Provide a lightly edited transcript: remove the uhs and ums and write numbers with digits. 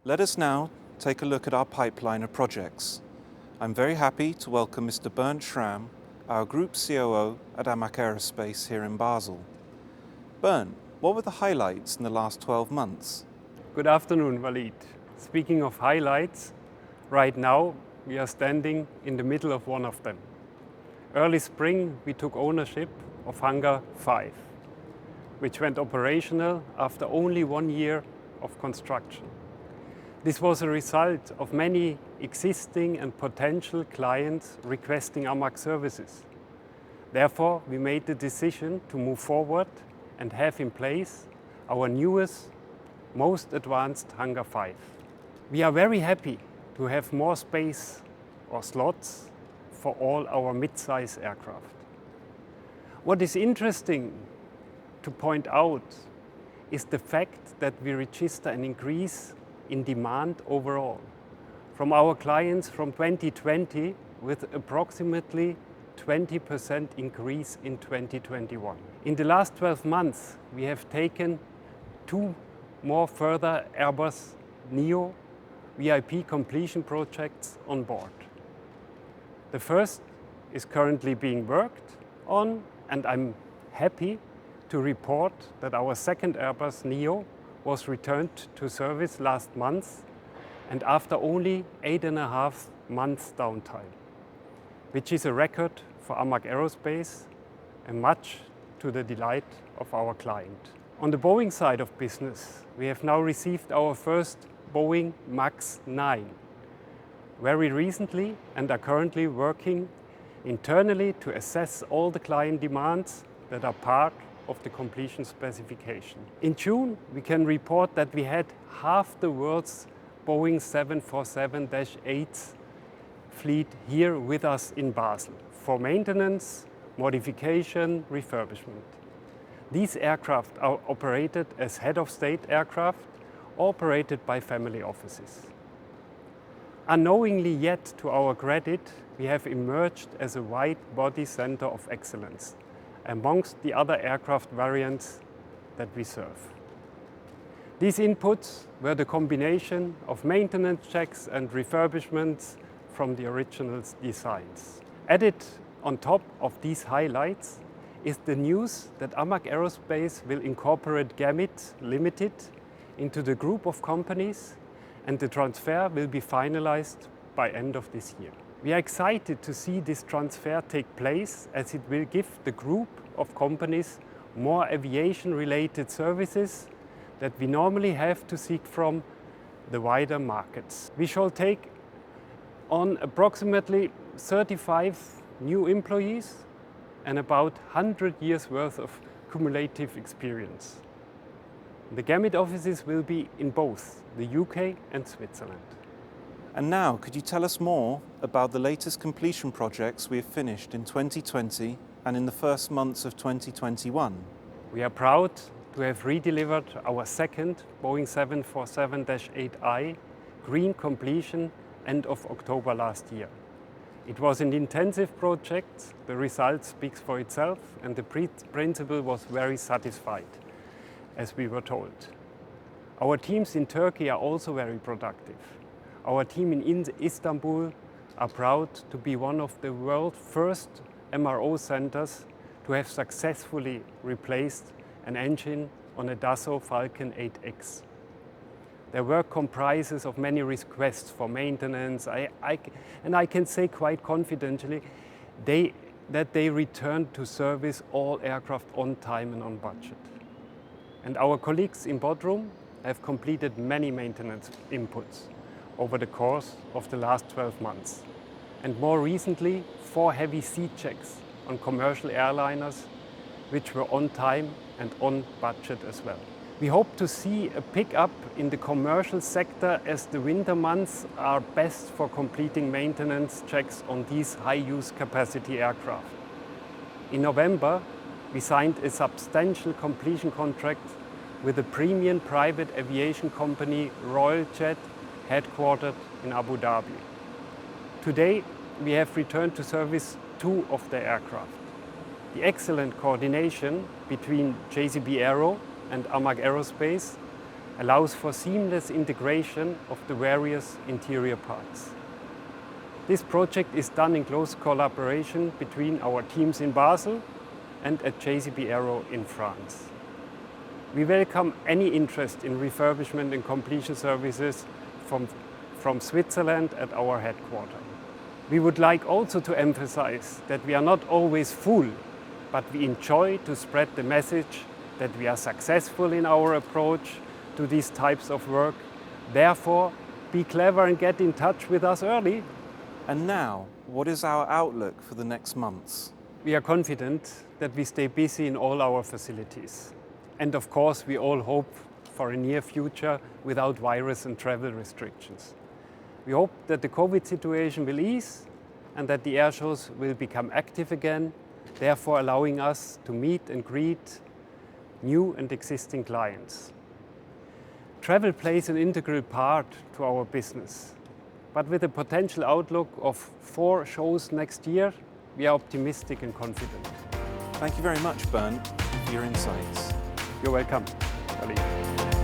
Let us now take a look at our pipeline of projects. I'm very happy to welcome Mr. Bernd Schramm, our Group COO at AMAC Aerospace here in Basel. Bernd, what were the highlights in the last 12 months? Good afternoon, Walid. Speaking of highlights, right now we are standing in the middle of one of them. Early spring we took ownership of Hangar 5, which went operational after only 1 year of construction. This was a result of many existing and potential clients requesting AMAC services. Therefore, we made the decision to move forward and have in place our newest, most advanced Hangar 5. We are very happy to have more space or slots for all our mid-size aircraft. What is interesting to point out is the fact that we register an increase in demand overall from our clients from 2020 with approximately 20% increase in 2021. In the last 12 months, we have taken 2 more further Airbus NEO VIP completion projects on board. The first is currently being worked on, and I'm happy to report that our second Airbus NEO was returned to service last month and after only 8.5 months downtime, which is a record for AMAC Aerospace and much to the delight of our client. On the Boeing side of business, we have now received our first Boeing Max 9 very recently and are currently working internally to assess all the client demands that are part of the completion specification. In June, we can report that we had half the world's Boeing 747-8 fleet here with us in Basel for maintenance, modification, refurbishment. These aircraft are operated as head-of-state aircraft, operated by family offices. Unknowingly yet, to our credit, we have emerged as a wide-body center of excellence amongst the other aircraft variants that we serve. These inputs were the combination of maintenance checks and refurbishments from the original designs. Added on top of these highlights is the news that AMAC Aerospace will incorporate Gamit Limited into the group of companies, and the transfer will be finalized by end of this year. We are excited to see this transfer take place, as it will give the group of companies more aviation-related services that we normally have to seek from the wider markets. We shall take on approximately 35 new employees and about 100 years worth of cumulative experience. The Gamit offices will be in both the UK and Switzerland. And now, could you tell us more about the latest completion projects we have finished in 2020 and in the first months of 2021? We are proud to have redelivered our second Boeing 747-8i green completion end of October last year. It was an intensive project, the result speaks for itself, and the principal was very satisfied, as we were told. Our teams in Turkey are also very productive. Our team in Istanbul are proud to be one of the world's first MRO centers to have successfully replaced an engine on a Dassault Falcon 8X. Their work comprises of many requests for maintenance, and I can say quite confidently that they return to service all aircraft on time and on budget. And our colleagues in Bodrum have completed many maintenance inputs over the course of the last 12 months. And more recently, 4 heavy seat checks on commercial airliners, which were on time and on budget as well. We hope to see a pickup in the commercial sector, as the winter months are best for completing maintenance checks on these high-use capacity aircraft. In November, we signed a substantial completion contract with a premium private aviation company, Royal Jet, headquartered in Abu Dhabi. Today, we have returned to service 2 of the aircraft. The excellent coordination between JCB Aero and AMAC Aerospace allows for seamless integration of the various interior parts. This project is done in close collaboration between our teams in Basel and at JCB Aero in France. We welcome any interest in refurbishment and completion services from Switzerland at our headquarters. We would like also to emphasize that we are not always full, but we enjoy to spread the message that we are successful in our approach to these types of work. Therefore, be clever and get in touch with us early. And now, what is our outlook for the next months? We are confident that we stay busy in all our facilities. And of course, we all hope for a near future without virus and travel restrictions. We hope that the COVID situation will ease and that the air shows will become active again, therefore allowing us to meet and greet new and existing clients. Travel plays an integral part to our business, but with a potential outlook of 4 shows next year, we are optimistic and confident. Thank you very much, Bernd, for your insights. You're welcome, Ali.